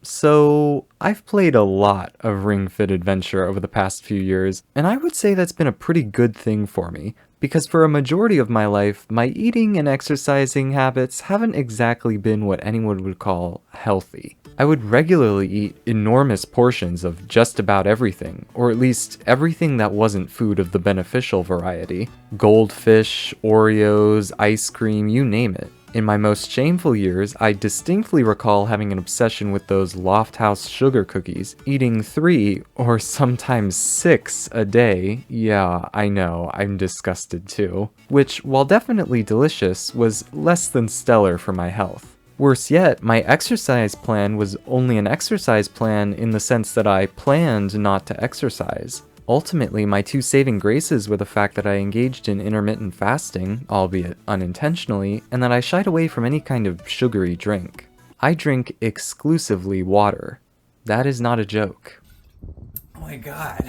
So, I've played a lot of Ring Fit Adventure over the past few years, and I would say that's been a pretty good thing for me, because for a majority of my life, my eating and exercising habits haven't exactly been what anyone would call healthy. I would regularly eat enormous portions of just about everything, or at least everything that wasn't food of the beneficial variety. Goldfish, Oreos, ice cream, you name it. In my most shameful years, I distinctly recall having an obsession with those Loft House sugar cookies, eating 3 or sometimes 6 a day. Yeah, I know, I'm disgusted too. Which, while definitely delicious, was less than stellar for my health. Worse yet, my exercise plan was only an exercise plan in the sense that I planned not to exercise. Ultimately, my two saving graces were the fact that I engaged in intermittent fasting, albeit unintentionally, and that I shied away from any kind of sugary drink. I drink exclusively water. That is not a joke. Oh my god.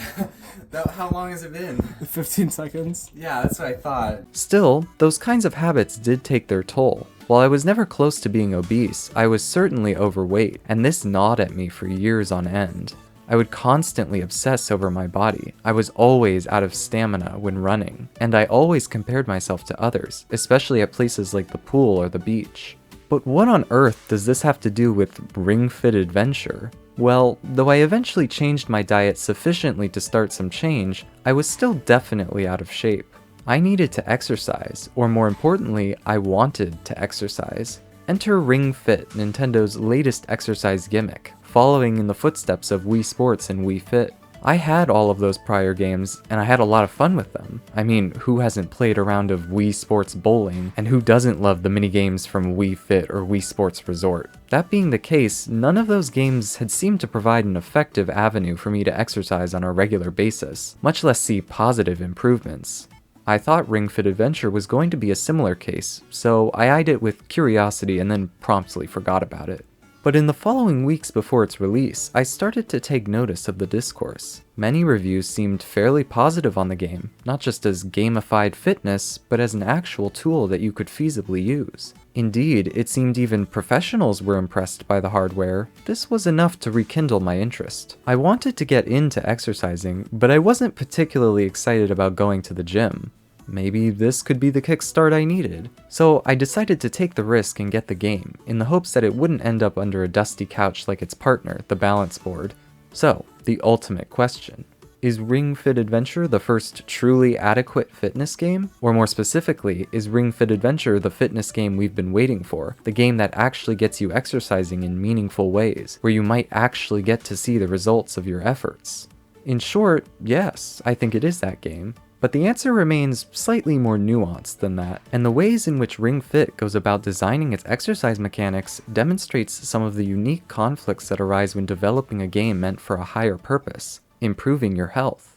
How long has it been? 15 seconds. Yeah, that's what I thought. Still, those kinds of habits did take their toll. While I was never close to being obese, I was certainly overweight, and this gnawed at me for years on end. I would constantly obsess over my body. I was always out of stamina when running, and I always compared myself to others, especially at places like the pool or the beach. But what on earth does this have to do with Ring Fit Adventure? Well, though I eventually changed my diet sufficiently to start some change, I was still definitely out of shape. I needed to exercise, or more importantly, I wanted to exercise. Enter Ring Fit, Nintendo's latest exercise gimmick, following in the footsteps of Wii Sports and Wii Fit. I had all of those prior games, and I had a lot of fun with them. I mean, who hasn't played a round of Wii Sports Bowling, and who doesn't love the minigames from Wii Fit or Wii Sports Resort? That being the case, none of those games had seemed to provide an effective avenue for me to exercise on a regular basis, much less see positive improvements. I thought Ring Fit Adventure was going to be a similar case, so I eyed it with curiosity and then promptly forgot about it. But in the following weeks before its release, I started to take notice of the discourse. Many reviews seemed fairly positive on the game, not just as gamified fitness, but as an actual tool that you could feasibly use. Indeed, it seemed even professionals were impressed by the hardware. This was enough to rekindle my interest. I wanted to get into exercising, but I wasn't particularly excited about going to the gym. Maybe this could be the kickstart I needed. So I decided to take the risk and get the game, in the hopes that it wouldn't end up under a dusty couch like its partner, the balance board. So, the ultimate question. Is Ring Fit Adventure the first truly adequate fitness game? Or more specifically, is Ring Fit Adventure the fitness game we've been waiting for? The game that actually gets you exercising in meaningful ways, where you might actually get to see the results of your efforts? In short, yes, I think it is that game. But the answer remains slightly more nuanced than that, and the ways in which Ring Fit goes about designing its exercise mechanics demonstrates some of the unique conflicts that arise when developing a game meant for a higher purpose, improving your health.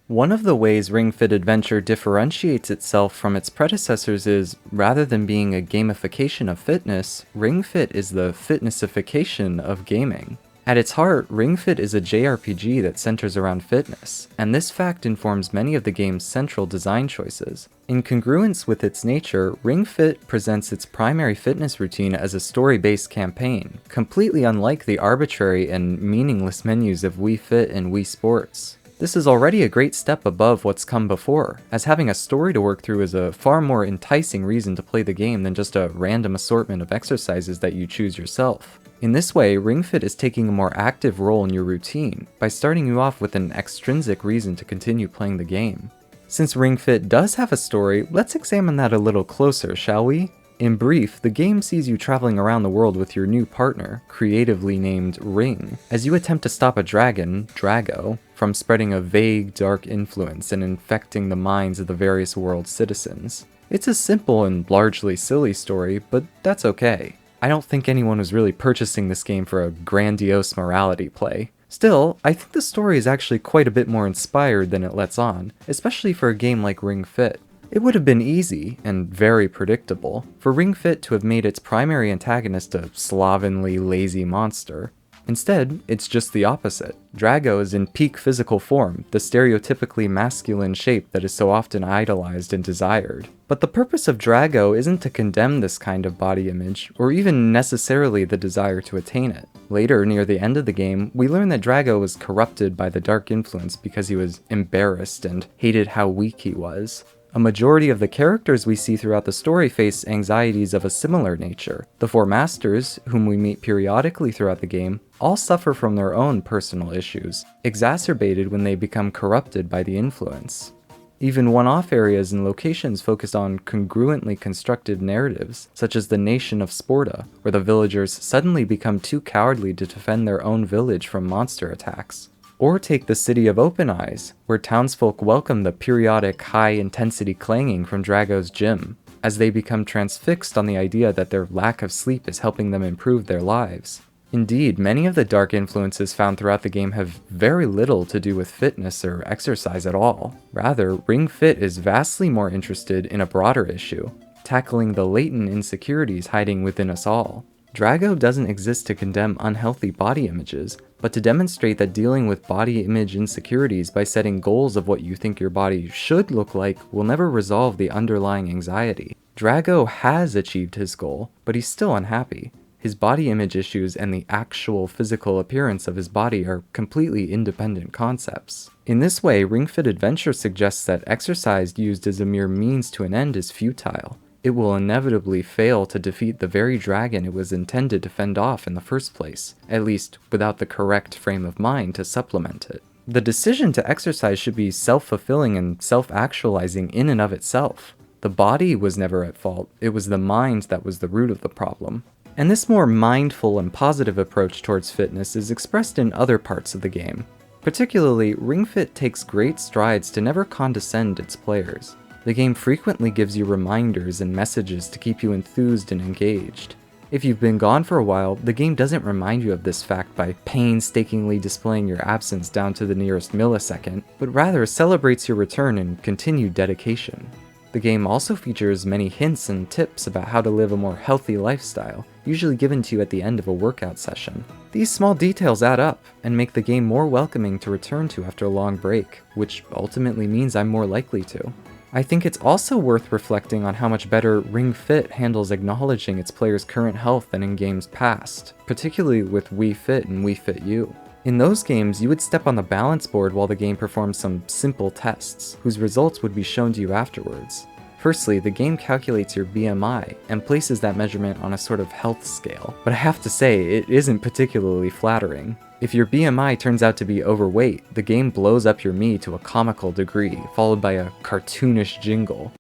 One of the ways Ring Fit Adventure differentiates itself from its predecessors is, rather than being a gamification of fitness, Ring Fit is the fitnessification of gaming. At its heart, Ring Fit is a JRPG that centers around fitness, and this fact informs many of the game's central design choices. In congruence with its nature, Ring Fit presents its primary fitness routine as a story-based campaign, completely unlike the arbitrary and meaningless menus of Wii Fit and Wii Sports. This is already a great step above what's come before, as having a story to work through is a far more enticing reason to play the game than just a random assortment of exercises that you choose yourself. In this way, Ring Fit is taking a more active role in your routine, by starting you off with an extrinsic reason to continue playing the game. Since Ring Fit does have a story, let's examine that a little closer, shall we? In brief, the game sees you traveling around the world with your new partner, creatively named Ring, as you attempt to stop a dragon, Drago, from spreading a vague, dark influence and infecting the minds of the various world's citizens. It's a simple and largely silly story, but that's okay. I don't think anyone was really purchasing this game for a grandiose morality play. Still, I think the story is actually quite a bit more inspired than it lets on, especially for a game like Ring Fit. It would have been easy, and very predictable, for Ring Fit to have made its primary antagonist a slovenly, lazy monster. Instead, it's just the opposite. Drago is in peak physical form, the stereotypically masculine shape that is so often idolized and desired. But the purpose of Drago isn't to condemn this kind of body image, or even necessarily the desire to attain it. Later, near the end of the game, we learn that Drago was corrupted by the dark influence because he was embarrassed and hated how weak he was. A majority of the characters we see throughout the story face anxieties of a similar nature. The four masters, whom we meet periodically throughout the game, all suffer from their own personal issues, exacerbated when they become corrupted by the influence. Even one-off areas and locations focus on congruently constructed narratives, such as the nation of Sparta, where the villagers suddenly become too cowardly to defend their own village from monster attacks. Or take the city of Open Eyes, where townsfolk welcome the periodic high-intensity clanging from Drago's gym, as they become transfixed on the idea that their lack of sleep is helping them improve their lives. Indeed, many of the dark influences found throughout the game have very little to do with fitness or exercise at all. Rather, Ring Fit is vastly more interested in a broader issue, tackling the latent insecurities hiding within us all. Drago doesn't exist to condemn unhealthy body images, but to demonstrate that dealing with body image insecurities by setting goals of what you think your body should look like will never resolve the underlying anxiety. Drago has achieved his goal, but he's still unhappy. His body image issues and the actual physical appearance of his body are completely independent concepts. In this way, Ring Fit Adventure suggests that exercise used as a mere means to an end is futile. It will inevitably fail to defeat the very dragon it was intended to fend off in the first place, at least without the correct frame of mind to supplement it. The decision to exercise should be self-fulfilling and self-actualizing in and of itself. The body was never at fault, it was the mind that was the root of the problem. And this more mindful and positive approach towards fitness is expressed in other parts of the game. Particularly, Ring Fit takes great strides to never condescend its players. The game frequently gives you reminders and messages to keep you enthused and engaged. If you've been gone for a while, the game doesn't remind you of this fact by painstakingly displaying your absence down to the nearest millisecond, but rather celebrates your return and continued dedication. The game also features many hints and tips about how to live a more healthy lifestyle, usually given to you at the end of a workout session. These small details add up and make the game more welcoming to return to after a long break, which ultimately means I'm more likely to. I think it's also worth reflecting on how much better Ring Fit handles acknowledging its players' current health than in games past, particularly with Wii Fit and Wii Fit U. In those games, you would step on the balance board while the game performs some simple tests, whose results would be shown to you afterwards. Firstly, the game calculates your BMI and places that measurement on a sort of health scale, but I have to say, it isn't particularly flattering. If your BMI turns out to be overweight, the game blows up your me to a comical degree, followed by a cartoonish jingle.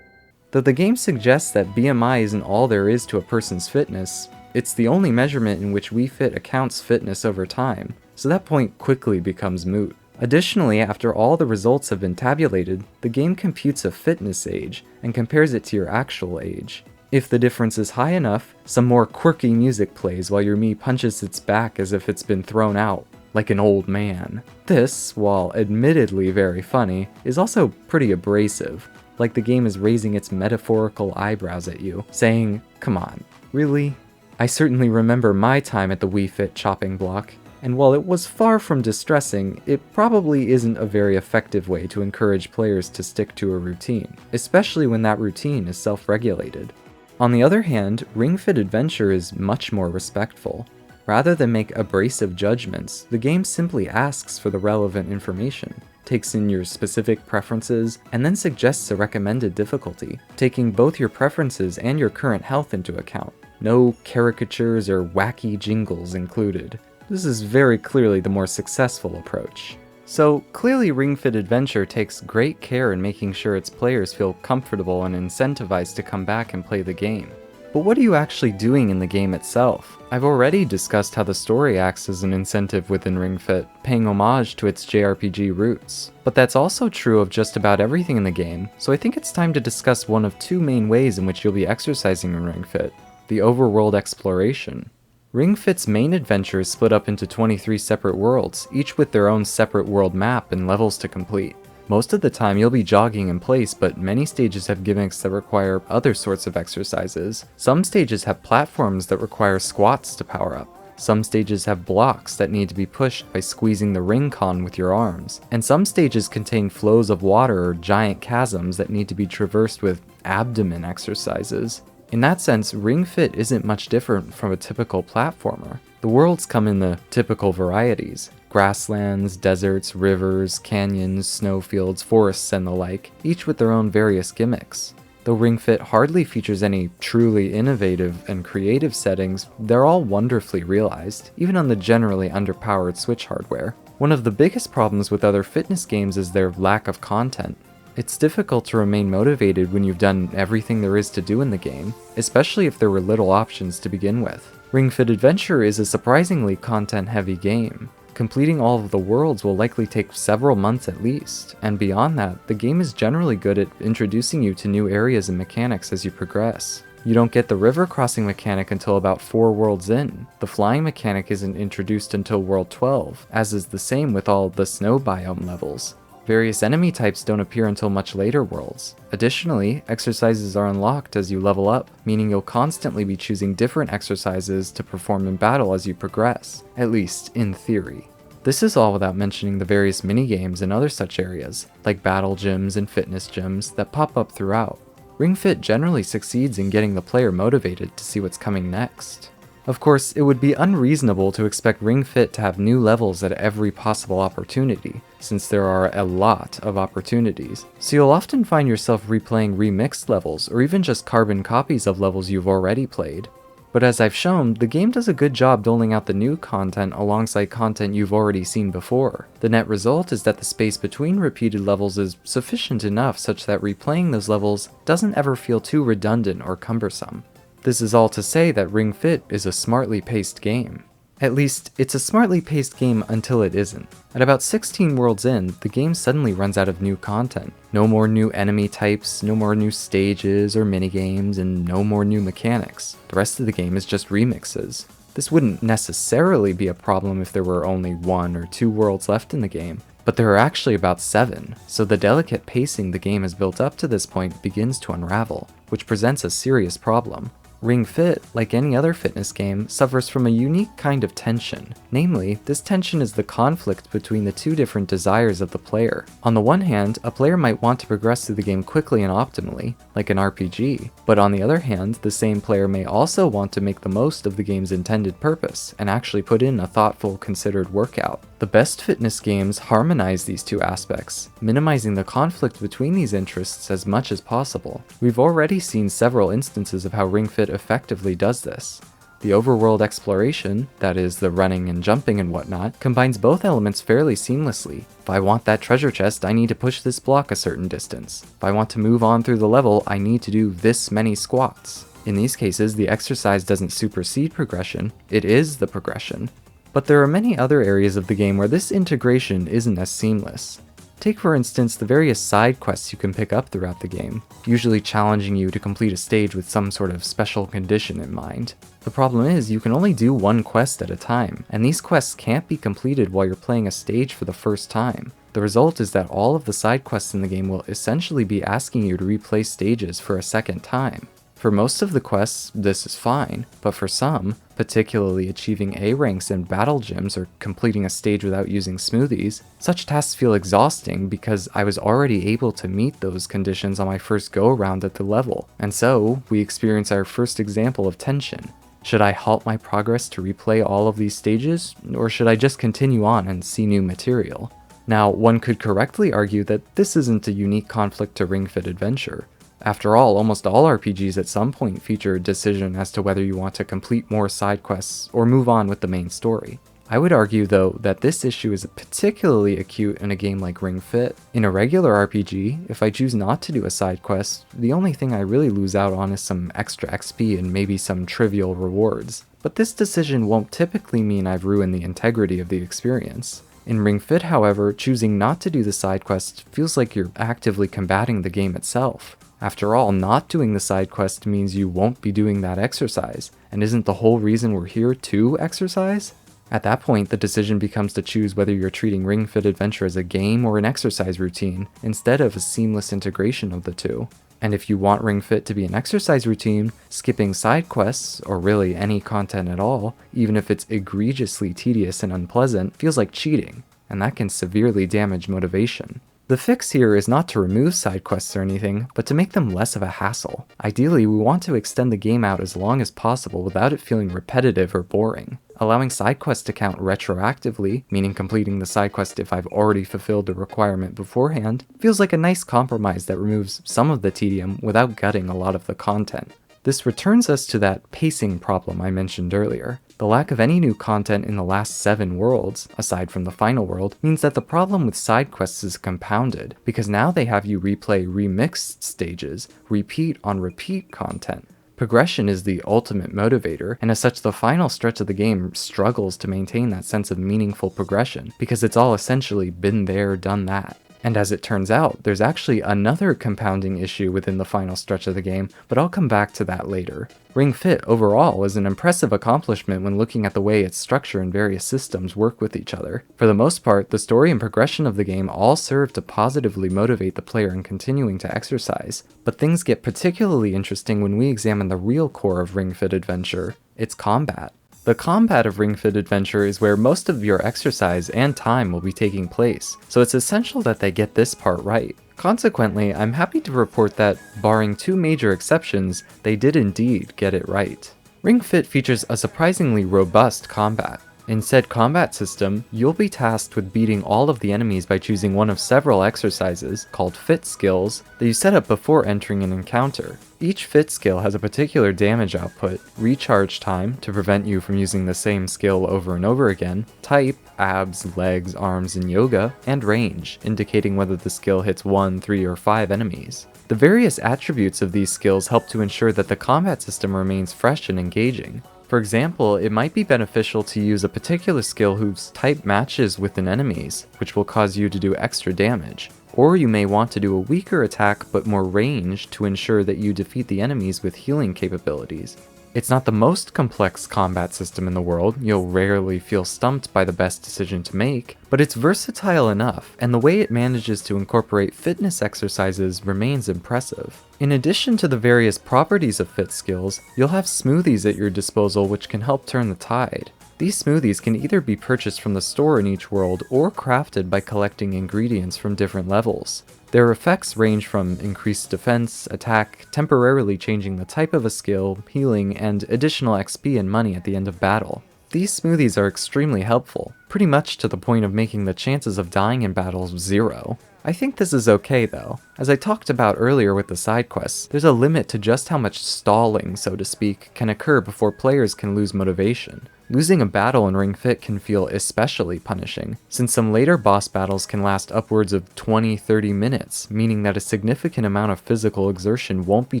Though the game suggests that BMI isn't all there is to a person's fitness, it's the only measurement in which Wii Fit accounts fitness over time, so that point quickly becomes moot. Additionally, after all the results have been tabulated, the game computes a fitness age and compares it to your actual age. If the difference is high enough, some more quirky music plays while your me punches its back as if it's been thrown out, like an old man. This, while admittedly very funny, is also pretty abrasive, like the game is raising its metaphorical eyebrows at you, saying, "Come on, really?" I certainly remember my time at the Wii Fit chopping block, and while it was far from distressing, it probably isn't a very effective way to encourage players to stick to a routine, especially when that routine is self-regulated. On the other hand, Ring Fit Adventure is much more respectful. Rather than make abrasive judgments, the game simply asks for the relevant information, takes in your specific preferences, and then suggests a recommended difficulty, taking both your preferences and your current health into account. No caricatures or wacky jingles included. This is very clearly the more successful approach. So clearly Ring Fit Adventure takes great care in making sure its players feel comfortable and incentivized to come back and play the game. But what are you actually doing in the game itself? I've already discussed how the story acts as an incentive within Ring Fit, paying homage to its JRPG roots. But that's also true of just about everything in the game, so I think it's time to discuss one of two main ways in which you'll be exercising in Ring Fit: the overworld exploration. Ring Fit's main adventure is split up into 23 separate worlds, each with their own separate world map and levels to complete. Most of the time you'll be jogging in place, but many stages have gimmicks that require other sorts of exercises. Some stages have platforms that require squats to power up. Some stages have blocks that need to be pushed by squeezing the ring con with your arms. And some stages contain flows of water or giant chasms that need to be traversed with abdomen exercises. In that sense, Ring Fit isn't much different from a typical platformer. The worlds come in the typical varieties: grasslands, deserts, rivers, canyons, snowfields, forests, and the like, each with their own various gimmicks. Though Ring Fit hardly features any truly innovative and creative settings, they're all wonderfully realized, even on the generally underpowered Switch hardware. One of the biggest problems with other fitness games is their lack of content. It's difficult to remain motivated when you've done everything there is to do in the game, especially if there were little options to begin with. Ring Fit Adventure is a surprisingly content-heavy game. Completing all of the worlds will likely take several months at least, and beyond that, the game is generally good at introducing you to new areas and mechanics as you progress. You don't get the river crossing mechanic until about 4 worlds in. The flying mechanic isn't introduced until World 12, as is the same with all the snow biome levels. Various enemy types don't appear until much later worlds. Additionally, exercises are unlocked as you level up, meaning you'll constantly be choosing different exercises to perform in battle as you progress, at least in theory. This is all without mentioning the various minigames and other such areas, like battle gyms and fitness gyms, that pop up throughout. Ring Fit generally succeeds in getting the player motivated to see what's coming next. Of course, it would be unreasonable to expect Ring Fit to have new levels at every possible opportunity, since there are a lot of opportunities. So you'll often find yourself replaying remixed levels, or even just carbon copies of levels you've already played. But as I've shown, the game does a good job doling out the new content alongside content you've already seen before. The net result is that the space between repeated levels is sufficient enough such that replaying those levels doesn't ever feel too redundant or cumbersome. This is all to say that Ring Fit is a smartly paced game. At least, it's a smartly paced game until it isn't. At about 16 worlds in, the game suddenly runs out of new content. No more new enemy types, no more new stages or minigames, and no more new mechanics. The rest of the game is just remixes. This wouldn't necessarily be a problem if there were only 1 or 2 worlds left in the game, but there are actually about 7, so the delicate pacing the game has built up to this point begins to unravel, which presents a serious problem. Ring Fit, like any other fitness game, suffers from a unique kind of tension. Namely, this tension is the conflict between the two different desires of the player. On the one hand, a player might want to progress through the game quickly and optimally, like an RPG, but on the other hand, the same player may also want to make the most of the game's intended purpose, and actually put in a thoughtful, considered workout. The best fitness games harmonize these two aspects, minimizing the conflict between these interests as much as possible. We've already seen several instances of how Ring Fit effectively does this. The overworld exploration, that is, the running and jumping and whatnot, combines both elements fairly seamlessly. If I want that treasure chest, I need to push this block a certain distance. If I want to move on through the level, I need to do this many squats. In these cases, the exercise doesn't supersede progression, it is the progression. But there are many other areas of the game where this integration isn't as seamless. Take for instance the various side quests you can pick up throughout the game, usually challenging you to complete a stage with some sort of special condition in mind. The problem is you can only do one quest at a time, and these quests can't be completed while you're playing a stage for the first time. The result is that all of the side quests in the game will essentially be asking you to replay stages for a second time. For most of the quests, this is fine, but for some, particularly achieving A ranks in battle gyms or completing a stage without using smoothies, such tasks feel exhausting because I was already able to meet those conditions on my first go-around at the level, and so we experience our first example of tension. Should I halt my progress to replay all of these stages, or should I just continue on and see new material? Now, one could correctly argue that this isn't a unique conflict to Ring Fit Adventure. After all, almost all RPGs at some point feature a decision as to whether you want to complete more side quests or move on with the main story. I would argue, though, that this issue is particularly acute in a game like Ring Fit. In a regular RPG, if I choose not to do a side quest, the only thing I really lose out on is some extra XP and maybe some trivial rewards. But this decision won't typically mean I've ruined the integrity of the experience. In Ring Fit, however, choosing not to do the side quest feels like you're actively combating the game itself. After all, not doing the side quest means you won't be doing that exercise, and isn't the whole reason we're here to exercise? At that point, the decision becomes to choose whether you're treating Ring Fit Adventure as a game or an exercise routine, instead of a seamless integration of the two. And if you want Ring Fit to be an exercise routine, skipping side quests, or really any content at all, even if it's egregiously tedious and unpleasant, feels like cheating, and that can severely damage motivation. The fix here is not to remove side quests or anything, but to make them less of a hassle. Ideally, we want to extend the game out as long as possible without it feeling repetitive or boring. Allowing side quests to count retroactively, meaning completing the side quest if I've already fulfilled the requirement beforehand, feels like a nice compromise that removes some of the tedium without gutting a lot of the content. This returns us to that pacing problem I mentioned earlier. The lack of any new content in the last 7 worlds, aside from the final world, means that the problem with side quests is compounded, because now they have you replay remixed stages, repeat on repeat content. Progression is the ultimate motivator, and as such the final stretch of the game struggles to maintain that sense of meaningful progression, because it's all essentially been there, done that. And as it turns out, there's actually another compounding issue within the final stretch of the game, but I'll come back to that later. Ring Fit overall is an impressive accomplishment when looking at the way its structure and various systems work with each other. For the most part, the story and progression of the game all serve to positively motivate the player in continuing to exercise, but things get particularly interesting when we examine the real core of Ring Fit Adventure, its combat. The combat of Ring Fit Adventure is where most of your exercise and time will be taking place, so it's essential that they get this part right. Consequently, I'm happy to report that, barring 2 major exceptions, they did indeed get it right. Ring Fit features a surprisingly robust combat. In said combat system, you'll be tasked with beating all of the enemies by choosing one of several exercises, called fit skills, that you set up before entering an encounter. Each fit skill has a particular damage output, recharge time to prevent you from using the same skill over and over again, type, abs, legs, arms, and yoga, and range, indicating whether the skill hits 1, 3, or 5 enemies. The various attributes of these skills help to ensure that the combat system remains fresh and engaging. For example, it might be beneficial to use a particular skill whose type matches with an enemy's, which will cause you to do extra damage. Or you may want to do a weaker attack but more range to ensure that you defeat the enemies with healing capabilities. It's not the most complex combat system in the world, you'll rarely feel stumped by the best decision to make, but it's versatile enough, and the way it manages to incorporate fitness exercises remains impressive. In addition to the various properties of fit skills, you'll have smoothies at your disposal which can help turn the tide. These smoothies can either be purchased from the store in each world or crafted by collecting ingredients from different levels. Their effects range from increased defense, attack, temporarily changing the type of a skill, healing, and additional XP and money at the end of battle. These smoothies are extremely helpful, pretty much to the point of making the chances of dying in battles 0. I think this is okay though. As I talked about earlier with the side quests, there's a limit to just how much stalling, so to speak, can occur before players can lose motivation. Losing a battle in Ring Fit can feel especially punishing, since some later boss battles can last upwards of 20-30 minutes, meaning that a significant amount of physical exertion won't be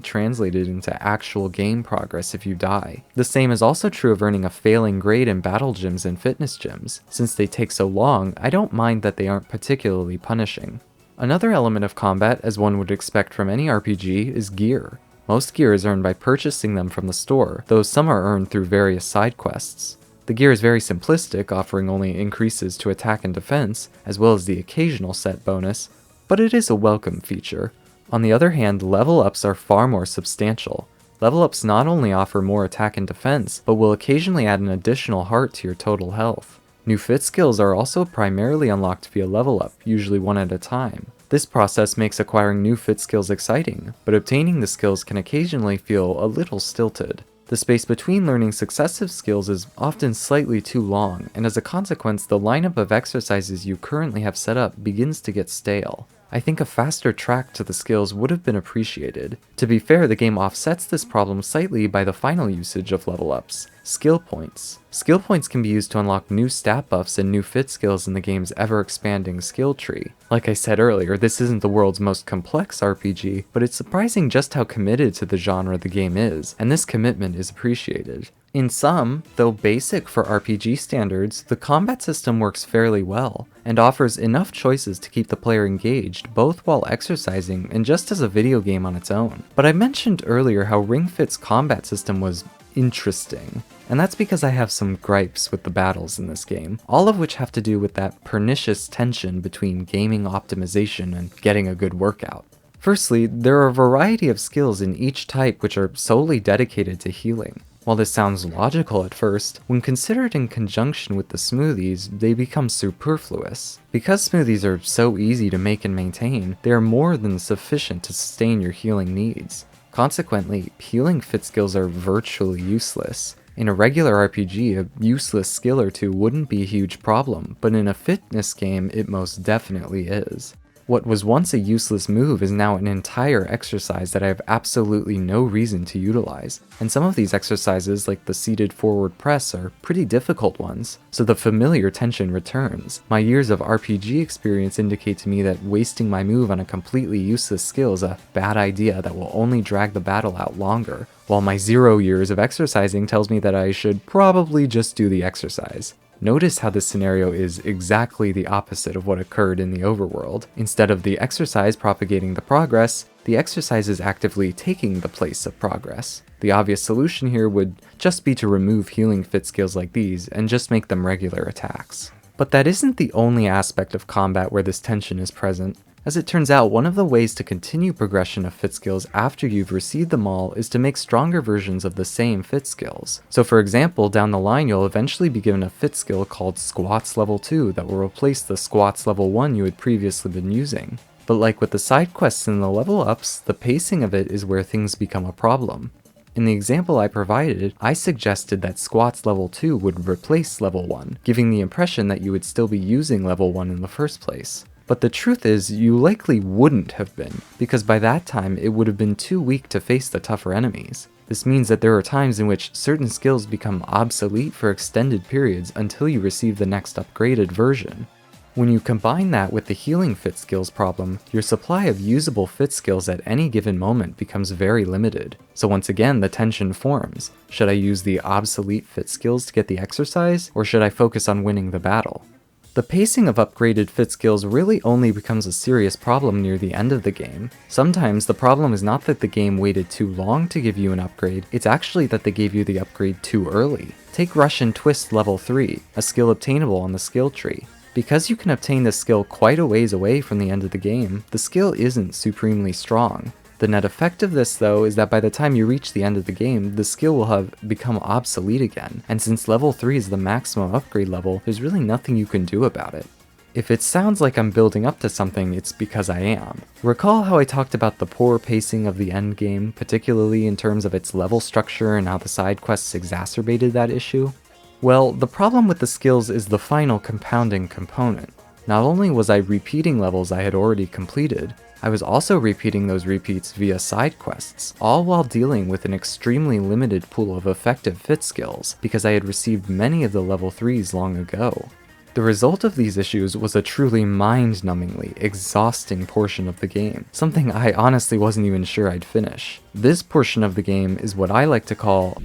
translated into actual game progress if you die. The same is also true of earning a failing grade in battle gyms and fitness gyms. Since they take so long, I don't mind that they aren't particularly punishing. Another element of combat, as one would expect from any RPG, is gear. Most gear is earned by purchasing them from the store, though some are earned through various side quests. The gear is very simplistic, offering only increases to attack and defense, as well as the occasional set bonus, but it is a welcome feature. On the other hand, level ups are far more substantial. Level ups not only offer more attack and defense, but will occasionally add an additional heart to your total health. New fit skills are also primarily unlocked via level up, usually one at a time. This process makes acquiring new fit skills exciting, but obtaining the skills can occasionally feel a little stilted. The space between learning successive skills is often slightly too long, and as a consequence, the lineup of exercises you currently have set up begins to get stale. I think a faster track to the skills would have been appreciated. To be fair, the game offsets this problem slightly by the final usage of level ups, skill points. Skill points can be used to unlock new stat buffs and new fit skills in the game's ever-expanding skill tree. Like I said earlier, this isn't the world's most complex RPG, but it's surprising just how committed to the genre the game is, and this commitment is appreciated. In sum, though basic for RPG standards, the combat system works fairly well, and offers enough choices to keep the player engaged both while exercising and just as a video game on its own. But I mentioned earlier how Ring Fit's combat system was interesting. And that's because I have some gripes with the battles in this game, all of which have to do with that pernicious tension between gaming optimization and getting a good workout. Firstly, there are a variety of skills in each type which are solely dedicated to healing. While this sounds logical at first, when considered in conjunction with the smoothies, they become superfluous. Because smoothies are so easy to make and maintain, they are more than sufficient to sustain your healing needs. Consequently, healing fit skills are virtually useless. In a regular RPG, a useless skill or two wouldn't be a huge problem, but in a fitness game, it most definitely is. What was once a useless move is now an entire exercise that I have absolutely no reason to utilize, and some of these exercises, like the seated forward press, are pretty difficult ones, so the familiar tension returns. My years of RPG experience indicate to me that wasting my move on a completely useless skill is a bad idea that will only drag the battle out longer, while my 0 years of exercising tells me that I should probably just do the exercise. Notice how this scenario is exactly the opposite of what occurred in the overworld. Instead of the exercise propagating the progress, the exercise is actively taking the place of progress. The obvious solution here would just be to remove healing fit skills like these and just make them regular attacks. But that isn't the only aspect of combat where this tension is present. As it turns out, one of the ways to continue progression of fit skills after you've received them all is to make stronger versions of the same fit skills. So for example, down the line you'll eventually be given a fit skill called Squats Level 2 that will replace the Squats Level 1 you had previously been using. But like with the side quests and the level ups, the pacing of it is where things become a problem. In the example I provided, I suggested that Squats Level 2 would replace Level 1, giving the impression that you would still be using Level 1 in the first place. But the truth is, you likely wouldn't have been, because by that time it would have been too weak to face the tougher enemies. This means that there are times in which certain skills become obsolete for extended periods until you receive the next upgraded version. When you combine that with the healing fit skills problem, your supply of usable fit skills at any given moment becomes very limited. So once again, the tension forms. Should I use the obsolete fit skills to get the exercise, or should I focus on winning the battle? The pacing of upgraded fit skills really only becomes a serious problem near the end of the game. Sometimes the problem is not that the game waited too long to give you an upgrade, it's actually that they gave you the upgrade too early. Take Russian Twist Level 3, a skill obtainable on the skill tree. Because you can obtain this skill quite a ways away from the end of the game, the skill isn't supremely strong. The net effect of this, though, is that by the time you reach the end of the game, the skill will have become obsolete again, and since level 3 is the maximum upgrade level, there's really nothing you can do about it. If it sounds like I'm building up to something, it's because I am. Recall how I talked about the poor pacing of the endgame, particularly in terms of its level structure and how the side quests exacerbated that issue? Well, the problem with the skills is the final compounding component. Not only was I repeating levels I had already completed, I was also repeating those repeats via side quests, all while dealing with an extremely limited pool of effective fit skills, because I had received many of the level 3s long ago. The result of these issues was a truly mind-numbingly exhausting portion of the game, something I honestly wasn't even sure I'd finish. This portion of the game is what I like to call...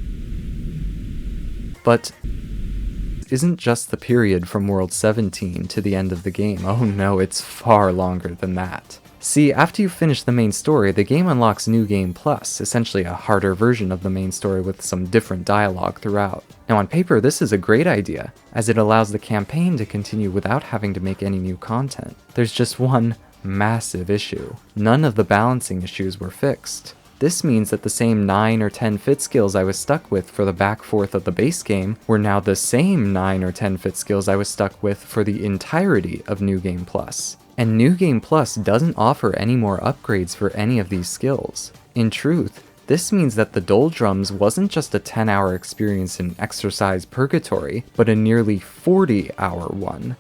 But isn't just the period from World 17 to the end of the game. Oh no, it's far longer than that. See, after you finish the main story, the game unlocks New Game Plus, essentially a harder version of the main story with some different dialogue throughout. Now on paper, this is a great idea, as it allows the campaign to continue without having to make any new content. There's just one massive issue. None of the balancing issues were fixed. This means that the same 9 or 10 fit skills I was stuck with for the back fourth of the base game were now the same 9 or 10 fit skills I was stuck with for the entirety of New Game Plus. And New Game Plus doesn't offer any more upgrades for any of these skills. In truth, this means that the Doldrums wasn't just a 10-hour experience in exercise purgatory, but a nearly 40-hour one.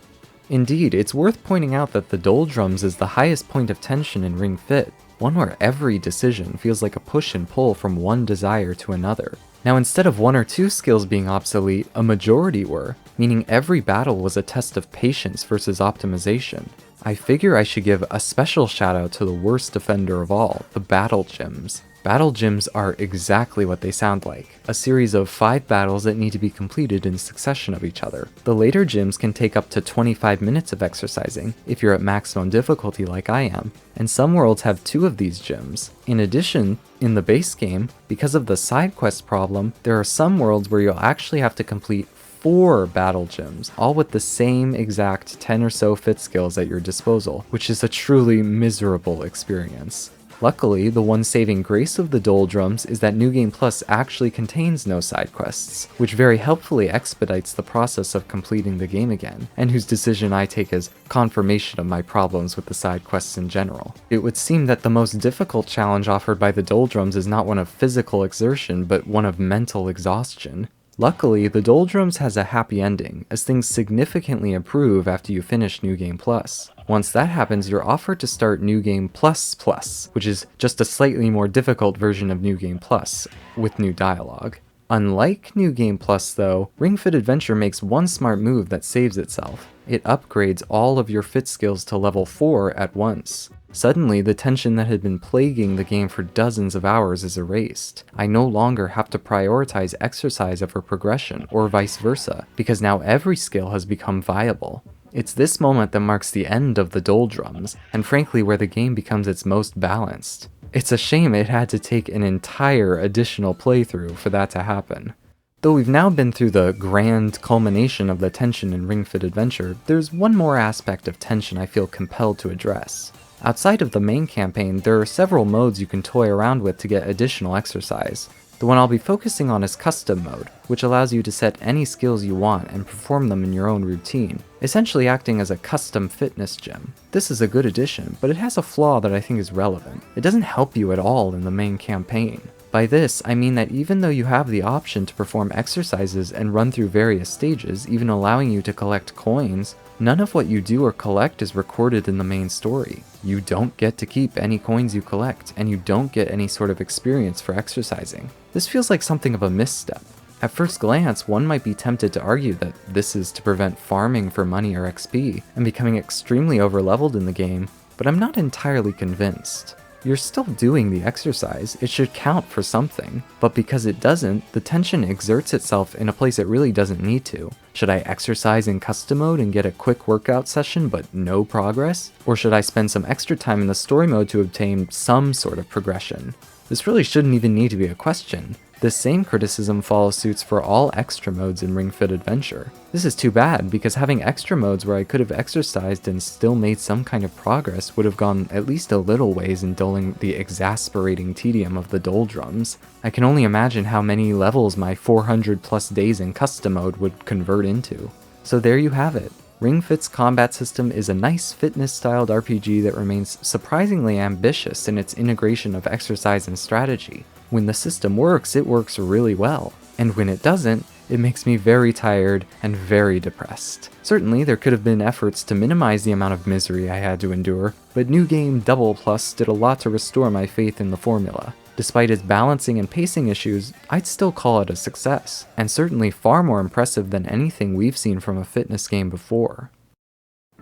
Indeed, it's worth pointing out that the Doldrums is the highest point of tension in Ring Fit, one where every decision feels like a push and pull from one desire to another. Now instead of 1 or 2 skills being obsolete, a majority were, meaning every battle was a test of patience versus optimization. I figure I should give a special shout out to the worst offender of all, the battle gyms. Battle gyms are exactly what they sound like, a series of 5 battles that need to be completed in succession of each other. The later gyms can take up to 25 minutes of exercising, if you're at maximum difficulty like I am, and some worlds have 2 of these gyms. In addition, in the base game, because of the side quest problem, there are some worlds where you'll actually have to complete 4 battle gyms, all with the same exact 10 or so fit skills at your disposal, which is a truly miserable experience. Luckily, the one saving grace of the Doldrums is that New Game Plus actually contains no side quests, which very helpfully expedites the process of completing the game again, and whose decision I take as confirmation of my problems with the side quests in general. It would seem that the most difficult challenge offered by the Doldrums is not one of physical exertion, but one of mental exhaustion. Luckily, the Doldrums has a happy ending, as things significantly improve after you finish New Game Plus. Once that happens, you're offered to start New Game Plus Plus, which is just a slightly more difficult version of New Game Plus, with new dialogue. Unlike New Game Plus though, Ring Fit Adventure makes one smart move that saves itself. It upgrades all of your fit skills to level 4 at once. Suddenly, the tension that had been plaguing the game for dozens of hours is erased. I no longer have to prioritize exercise over progression, or vice versa, because now every skill has become viable. It's this moment that marks the end of the Doldrums, and frankly where the game becomes its most balanced. It's a shame it had to take an entire additional playthrough for that to happen. Though we've now been through the grand culmination of the tension in Ring Fit Adventure, there's one more aspect of tension I feel compelled to address. Outside of the main campaign, there are several modes you can toy around with to get additional exercise. The one I'll be focusing on is Custom Mode, which allows you to set any skills you want and perform them in your own routine, essentially acting as a custom fitness gym. This is a good addition, but it has a flaw that I think is relevant. It doesn't help you at all in the main campaign. By this, I mean that even though you have the option to perform exercises and run through various stages, even allowing you to collect coins, none of what you do or collect is recorded in the main story. You don't get to keep any coins you collect, and you don't get any sort of experience for exercising. This feels like something of a misstep. At first glance, one might be tempted to argue that this is to prevent farming for money or XP, and becoming extremely overleveled in the game, but I'm not entirely convinced. You're still doing the exercise, it should count for something, but because it doesn't, the tension exerts itself in a place it really doesn't need to. Should I exercise in custom mode and get a quick workout session but no progress? Or should I spend some extra time in the story mode to obtain some sort of progression? This really shouldn't even need to be a question. This same criticism follows suits for all extra modes in Ring Fit Adventure. This is too bad, because having extra modes where I could have exercised and still made some kind of progress would have gone at least a little ways in dulling the exasperating tedium of the Doldrums. I can only imagine how many levels my 400 plus days in custom mode would convert into. So there you have it. Ring Fit's combat system is a nice fitness-styled RPG that remains surprisingly ambitious in its integration of exercise and strategy. When the system works, it works really well, and when it doesn't, it makes me very tired and very depressed. Certainly, there could have been efforts to minimize the amount of misery I had to endure, but New Game Double Plus did a lot to restore my faith in the formula. Despite its balancing and pacing issues, I'd still call it a success, and certainly far more impressive than anything we've seen from a fitness game before.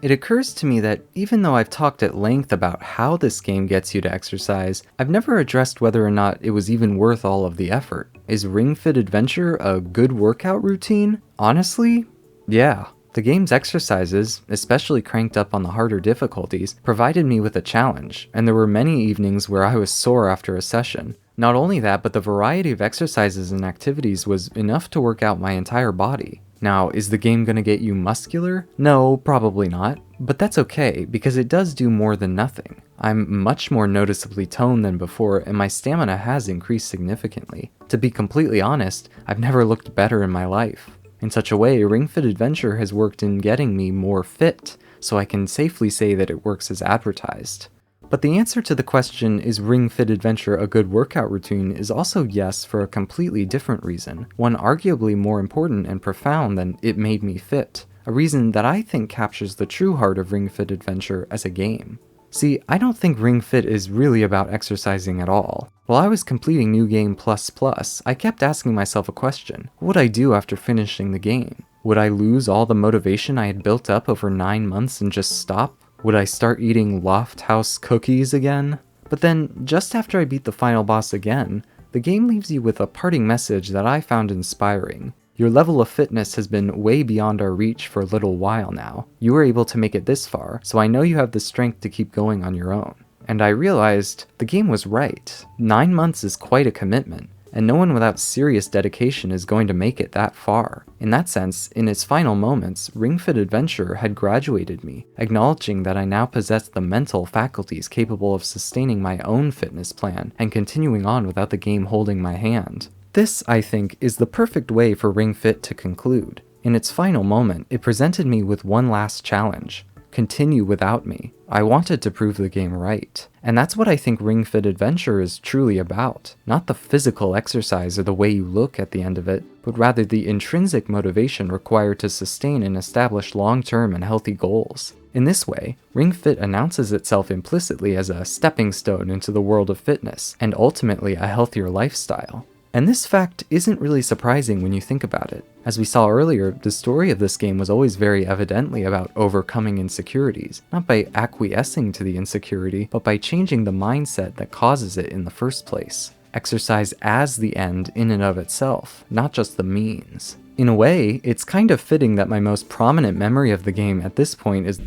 It occurs to me that even though I've talked at length about how this game gets you to exercise, I've never addressed whether or not it was even worth all of the effort. Is Ring Fit Adventure a good workout routine? Honestly, yeah. The game's exercises, especially cranked up on the harder difficulties, provided me with a challenge, and there were many evenings where I was sore after a session. Not only that, but the variety of exercises and activities was enough to work out my entire body. Now, is the game gonna get you muscular? No, probably not. But that's okay, because it does do more than nothing. I'm much more noticeably toned than before, and my stamina has increased significantly. To be completely honest, I've never looked better in my life. In such a way, Ring Fit Adventure has worked in getting me more fit, so I can safely say that it works as advertised. But the answer to the question, is Ring Fit Adventure a good workout routine, is also yes for a completely different reason, one arguably more important and profound than it made me fit, a reason that I think captures the true heart of Ring Fit Adventure as a game. See, I don't think Ring Fit is really about exercising at all. While I was completing New Game Plus Plus, I kept asking myself a question: what would I do after finishing the game? Would I lose all the motivation I had built up over 9 months and just stop? Would I start eating Loft House cookies again? But then, just after I beat the final boss again, the game leaves you with a parting message that I found inspiring. Your level of fitness has been way beyond our reach for a little while now. You were able to make it this far, so I know you have the strength to keep going on your own. And I realized the game was right. 9 months is quite a commitment, and no one without serious dedication is going to make it that far. In that sense, in its final moments, Ring Fit Adventure had graduated me, acknowledging that I now possessed the mental faculties capable of sustaining my own fitness plan and continuing on without the game holding my hand. This, I think, is the perfect way for Ring Fit to conclude. In its final moment, it presented me with one last challenge. Continue without me. I wanted to prove the game right. And that's what I think Ring Fit Adventure is truly about. Not the physical exercise or the way you look at the end of it, but rather the intrinsic motivation required to sustain and establish long-term and healthy goals. In this way, Ring Fit announces itself implicitly as a stepping stone into the world of fitness, and ultimately a healthier lifestyle. And this fact isn't really surprising when you think about it. As we saw earlier, the story of this game was always very evidently about overcoming insecurities, not by acquiescing to the insecurity, but by changing the mindset that causes it in the first place. Exercise as the end in and of itself, not just the means. In a way, it's kind of fitting that my most prominent memory of the game at this point is,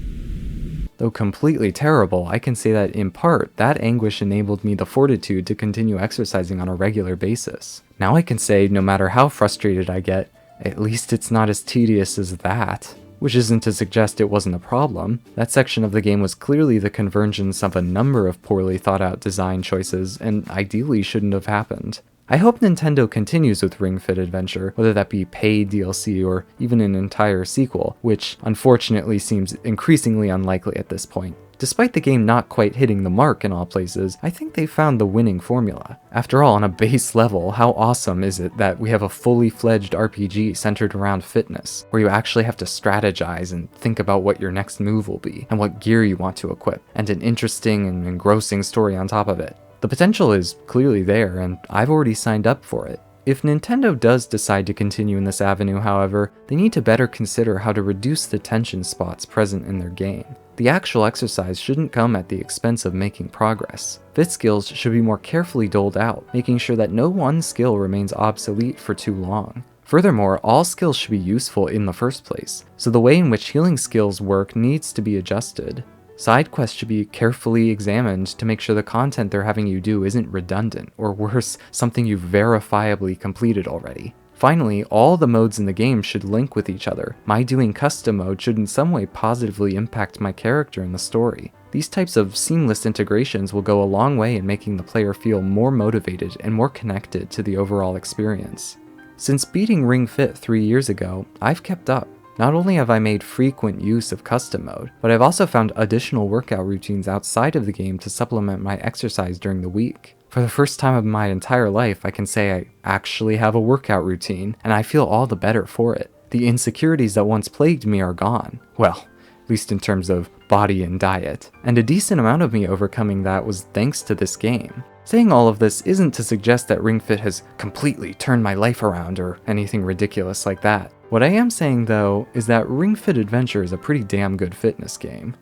though completely terrible, I can say that in part, that anguish enabled me the fortitude to continue exercising on a regular basis. Now I can say, no matter how frustrated I get, at least it's not as tedious as that. Which isn't to suggest it wasn't a problem. That section of the game was clearly the convergence of a number of poorly thought out design choices, and ideally shouldn't have happened. I hope Nintendo continues with Ring Fit Adventure, whether that be paid DLC or even an entire sequel, which unfortunately seems increasingly unlikely at this point. Despite the game not quite hitting the mark in all places, I think they found the winning formula. After all, on a base level, how awesome is it that we have a fully fledged RPG centered around fitness, where you actually have to strategize and think about what your next move will be, and what gear you want to equip, and an interesting and engrossing story on top of it. The potential is clearly there, and I've already signed up for it. If Nintendo does decide to continue in this avenue, however, they need to better consider how to reduce the tension spots present in their game. The actual exercise shouldn't come at the expense of making progress. Fit skills should be more carefully doled out, making sure that no one skill remains obsolete for too long. Furthermore, all skills should be useful in the first place, so the way in which healing skills work needs to be adjusted. Side quests should be carefully examined to make sure the content they're having you do isn't redundant, or worse, something you've verifiably completed already. Finally, all the modes in the game should link with each other. My doing custom mode should in some way positively impact my character in the story. These types of seamless integrations will go a long way in making the player feel more motivated and more connected to the overall experience. Since beating Ring Fit 3 years ago, I've kept up. Not only have I made frequent use of custom mode, but I've also found additional workout routines outside of the game to supplement my exercise during the week. For the first time of my entire life, I can say I actually have a workout routine, and I feel all the better for it. The insecurities that once plagued me are gone. Well, at least in terms of body and diet. And a decent amount of me overcoming that was thanks to this game. Saying all of this isn't to suggest that Ring Fit has completely turned my life around or anything ridiculous like that. What I am saying though is that Ring Fit Adventure is a pretty damn good fitness game.